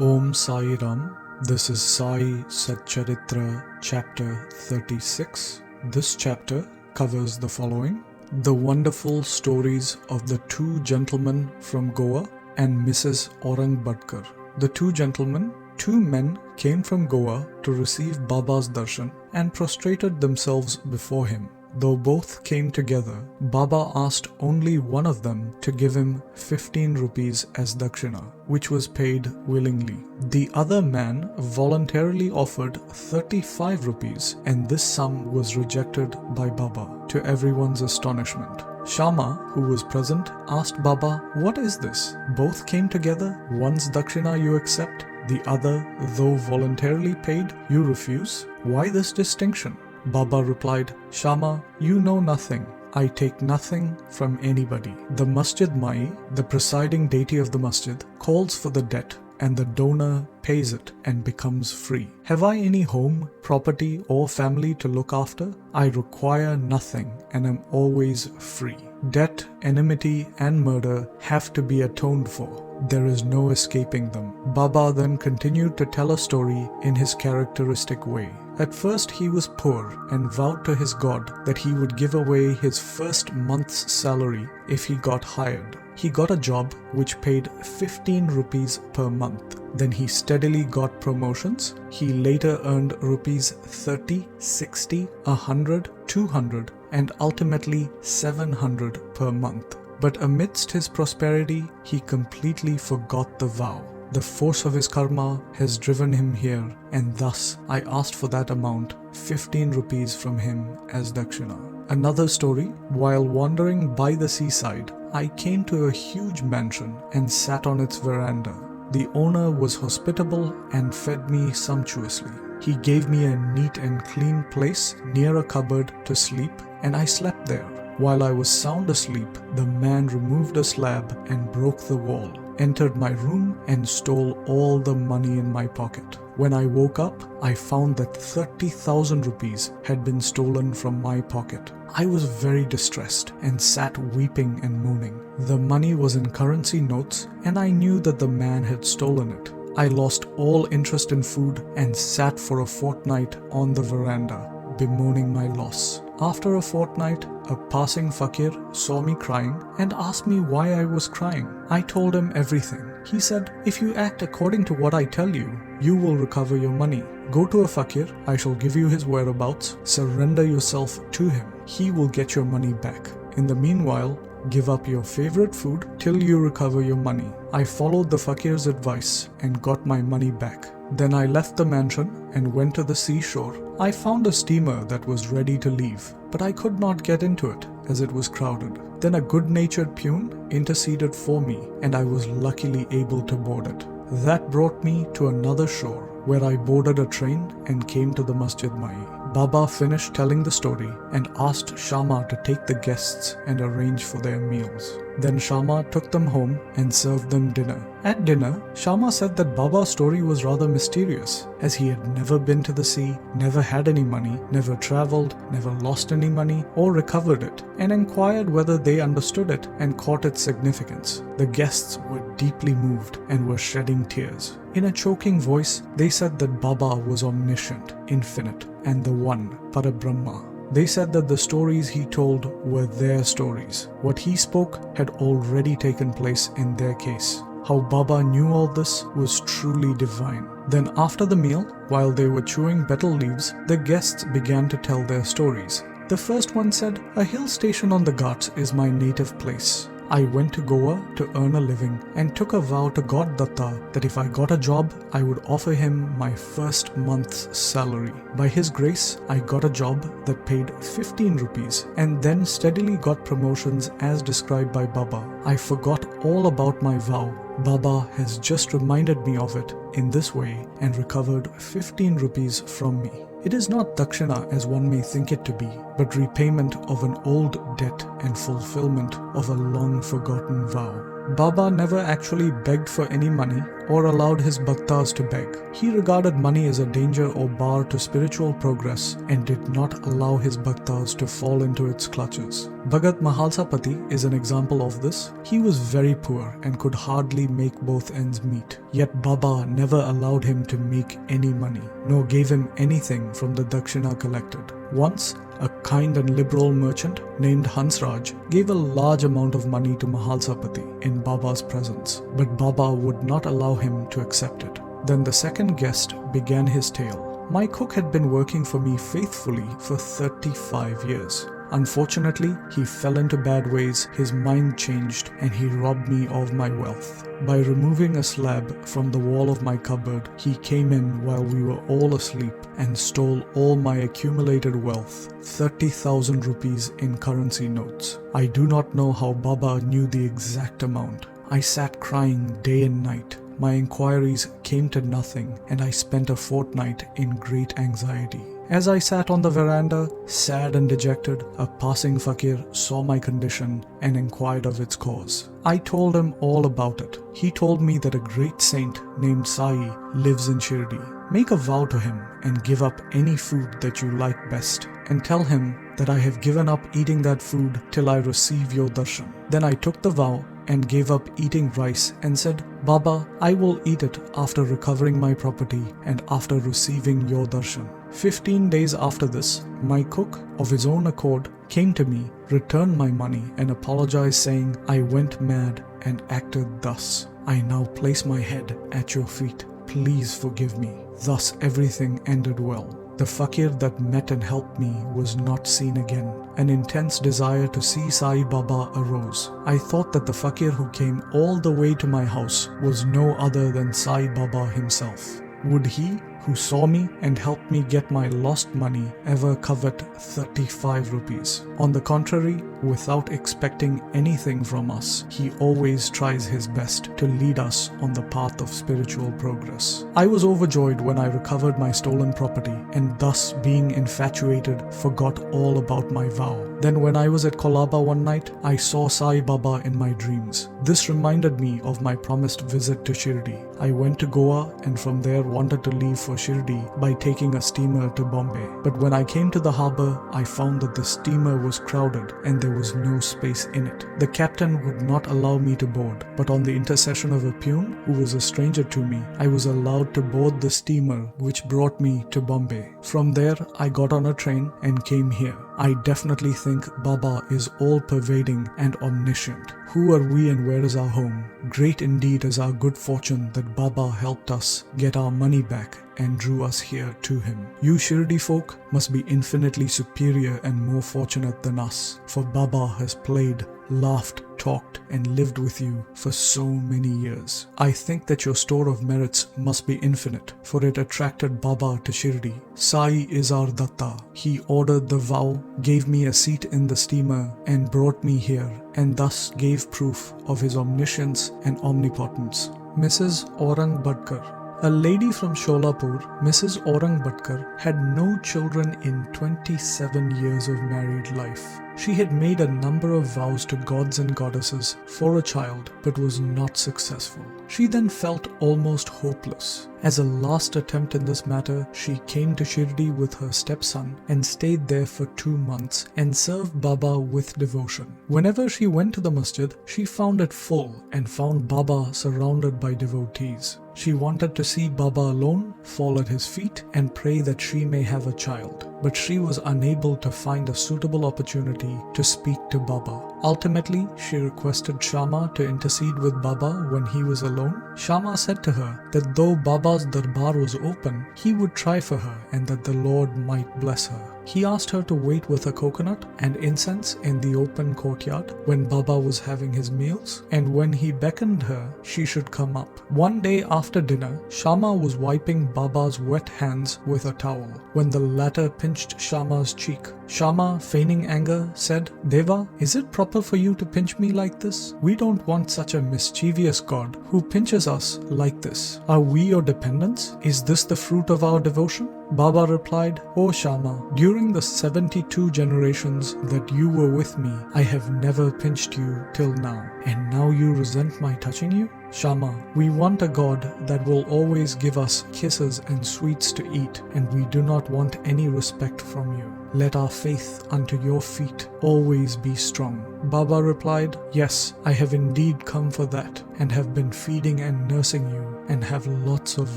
Om Sai Ram. This is Sai Satcharitra, chapter 36. This chapter covers the following: the wonderful stories of the two gentlemen from Goa and Mrs. Aurangabadkar. The two men came from Goa to receive Baba's darshan and prostrated themselves before him. Though both came together, Baba asked only one of them to give him 15 rupees as dakshina, which was paid willingly. The other man voluntarily offered 35 rupees, and this sum was rejected by Baba, to everyone's astonishment. Shama, who was present, asked Baba, "What is this? Both came together, one's dakshina you accept, the other, though voluntarily paid, you refuse. Why this distinction?" Baba replied, "Shama, you know nothing. I take nothing from anybody. The Masjid Mai, the presiding deity of the masjid, calls for the debt, and the donor pays it and becomes free. Have I any home, property, or family to look after? I require nothing and am always free. Debt, enmity, and murder have to be atoned for. There is no escaping them." Baba then continued to tell a story in his characteristic way. At first he was poor and vowed to his God that he would give away his first month's salary if he got hired. He got a job which paid 15 rupees per month. Then he steadily got promotions. He later earned rupees 30, 60, 100, 200 and ultimately 700 per month. But amidst his prosperity, he completely forgot the vow. The force of his karma has driven him here, and thus I asked for that amount, 15 rupees from him as dakshina. Another story: while wandering by the seaside, I came to a huge mansion and sat on its veranda. The owner was hospitable and fed me sumptuously. He gave me a neat and clean place near a cupboard to sleep, and I slept there. While I was sound asleep, the man removed a slab and broke the wall, entered my room and stole all the money in my pocket. When I woke up, I found that 30,000 rupees had been stolen from my pocket. I was very distressed and sat weeping and moaning. The money was in currency notes, and I knew that the man had stolen it. I lost all interest in food and sat for a fortnight on the veranda, bemoaning my loss. After a fortnight, a passing fakir saw me crying and asked me why I was crying. I told him everything. He said, "If you act according to what I tell you, you will recover your money. Go to a fakir, I shall give you his whereabouts, surrender yourself to him. He will get your money back. In the meanwhile, give up your favorite food till you recover your money." I followed the fakir's advice and got my money back. Then I left the mansion and went to the seashore. I found a steamer that was ready to leave, but I could not get into it as it was crowded. Then a good-natured peon interceded for me, and I was luckily able to board it. That brought me to another shore, where I boarded a train and came to the Masjid Mai. Baba finished telling the story and asked Shama to take the guests and arrange for their meals. Then Shama took them home and served them dinner. At dinner, Shama said that Baba's story was rather mysterious, as he had never been to the sea, never had any money, never traveled, never lost any money or recovered it, and inquired whether they understood it and caught its significance. The guests were deeply moved and were shedding tears. In a choking voice, they said that Baba was omniscient, infinite, and the One, Parabrahma. They said that the stories he told were their stories. What he spoke had already taken place in their case. How Baba knew all this was truly divine. Then after the meal, while they were chewing betel leaves, the guests began to tell their stories. The first one said, "A hill station on the Ghats is my native place. I went to Goa to earn a living and took a vow to God Datta that if I got a job, I would offer him my first month's salary. By his grace, I got a job that paid 15 rupees and then steadily got promotions as described by Baba. I forgot all about my vow. Baba has just reminded me of it in this way and recovered 15 rupees from me. It is not dakshina as one may think it to be. but repayment of an old debt and fulfillment of a long-forgotten vow. Baba never actually begged for any money or allowed his bhaktas to beg. He regarded money as a danger or bar to spiritual progress and did not allow his bhaktas to fall into its clutches. Bhagat Mahalsapati is an example of this. He was very poor and could hardly make both ends meet. Yet Baba never allowed him to make any money, nor gave him anything from the dakshina collected. Once, a kind and liberal merchant named Hansraj gave a large amount of money to Mahalsapati in Baba's presence, but Baba would not allow him to accept it. Then the second guest began his tale. My cook had been working for me faithfully for 35 years. Unfortunately, he fell into bad ways, his mind changed, and he robbed me of my wealth. By removing a slab from the wall of my cupboard, he came in while we were all asleep and stole all my accumulated wealth, 30,000 rupees in currency notes. I do not know how Baba knew the exact amount. I sat crying day and night. My inquiries came to nothing, and I spent a fortnight in great anxiety. As I sat on the veranda, sad and dejected, a passing fakir saw my condition and inquired of its cause. I told him all about it. He told me that a great saint named Sai lives in Shirdi. Make a vow to him and give up any food that you like best, and tell him that I have given up eating that food till I receive your darshan. Then I took the vow and gave up eating rice and said, Baba, I will eat it after recovering my property and after receiving your darshan. 15 days after this, my cook, of his own accord, came to me, returned my money and apologized, saying, I went mad and acted thus. I now place my head at your feet. Please forgive me. Thus everything ended well. The fakir that met and helped me was not seen again. An intense desire to see Sai Baba arose. I thought that the fakir who came all the way to my house was no other than Sai Baba himself. Would he, who saw me and helped me get my lost money, ever covet 35 rupees? On the contrary, without expecting anything from us, he always tries his best to lead us on the path of spiritual progress. I was overjoyed when I recovered my stolen property, and thus, being infatuated, forgot all about my vow. Then when I was at Kolaba one night, I saw Sai Baba in my dreams. This reminded me of my promised visit to Shirdi. I went to Goa and from there wanted to leave for Shirdi by taking a steamer to Bombay. But when I came to the harbour, I found that the steamer was crowded and there was no space in it. The captain would not allow me to board, but on the intercession of a peon, who was a stranger to me, I was allowed to board the steamer which brought me to Bombay. From there, I got on a train and came here. I definitely think Baba is all-pervading and omniscient. Who are we and where is our home? Great indeed is our good fortune that Baba helped us get our money back and drew us here to him. You Shirdi folk must be infinitely superior and more fortunate than us, for Baba has played, laughed, talked and lived with you for so many years. I think that your store of merits must be infinite, for it attracted Baba to Shirdi. Sai is our Datta. He ordered the vow, gave me a seat in the steamer and brought me here, and thus gave proof of his omniscience and omnipotence. Mrs. Aurangabadkar. A lady from Sholapur, Mrs. Aurangabadkar, had no children in 27 years of married life. She had made a number of vows to gods and goddesses for a child, but was not successful. She then felt almost hopeless. As a last attempt in this matter, she came to Shirdi with her stepson and stayed there for 2 months and served Baba with devotion. Whenever she went to the masjid, she found it full and found Baba surrounded by devotees. She wanted to see Baba alone, fall at his feet and pray that she may have a child. But she was unable to find a suitable opportunity to speak to Baba. Ultimately, she requested Shama to intercede with Baba when he was alone. Shama said to her that though Baba's darbar was open, he would try for her and that the Lord might bless her. He asked her to wait with a coconut and incense in the open courtyard when Baba was having his meals, and when he beckoned her, she should come up. One day after dinner, Shama was wiping Baba's wet hands with a towel. When the latter pinched Shama's cheek, Shama, feigning anger, said, Deva, is it proper for you to pinch me like this? We don't want such a mischievous god who pinches us like this. Are we your dependents? Is this the fruit of our devotion? Baba replied, O Shama, during the 72 generations that you were with me, I have never pinched you till now. And now you resent my touching you? Shama, we want a god that will always give us kisses and sweets to eat, and we do not want any respect from you. Let our faith unto your feet always be strong. Baba replied, Yes, I have indeed come for that, and have been feeding and nursing you, and have lots of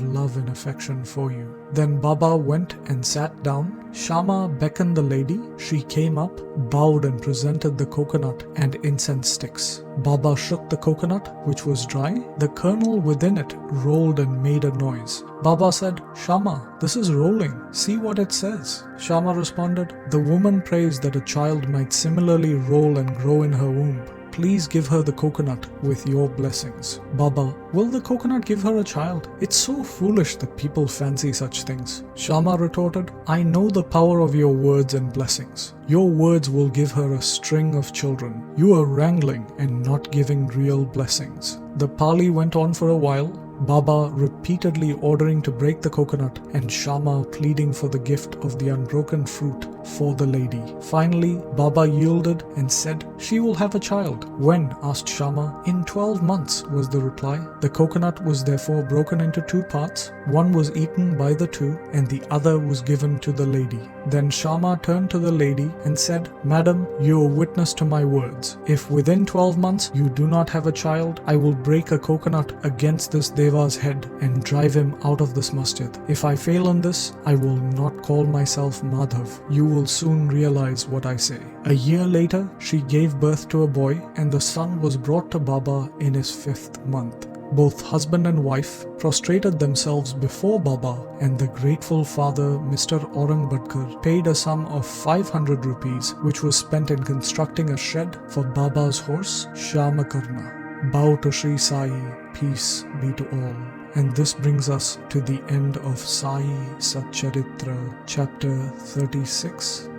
love and affection for you. Then Baba went and sat down. Shama beckoned the lady. She came up, bowed and presented the coconut and incense sticks. Baba shook the coconut, which was dry. The kernel within it rolled and made a noise. Baba said, Shama, this is rolling. See what it says. Shama responded, The woman prays that a child might similarly roll and grow in her womb. Please give her the coconut with your blessings. Baba, will the coconut give her a child? It's so foolish that people fancy such things. Shama retorted, I know the power of your words and blessings. Your words will give her a string of children. You are wrangling and not giving real blessings. The parley went on for a while. Baba repeatedly ordering to break the coconut and Shama pleading for the gift of the unbroken fruit for the lady. Finally, Baba yielded and said, She will have a child. When? Asked Shama. In 12 months, was the reply. The coconut was therefore broken into 2 parts. One was eaten by the 2 and the other was given to the lady. Then Shama turned to the lady and said, Madam, you are witness to my words. If within 12 months you do not have a child, I will break a coconut against this Deva's head and drive him out of this masjid. If I fail in this, I will not call myself Madhav. You will soon realize what I say. A year later, she gave birth to a boy and the son was brought to Baba in his 5th month. Both husband and wife prostrated themselves before Baba and the grateful father, Mr. Aurangabadkar, paid a sum of 500 rupees which was spent in constructing a shed for Baba's horse, Shamakarna. Bow to Sri Sai, peace be to all. And this brings us to the end of Sai Satcharitra, chapter 36.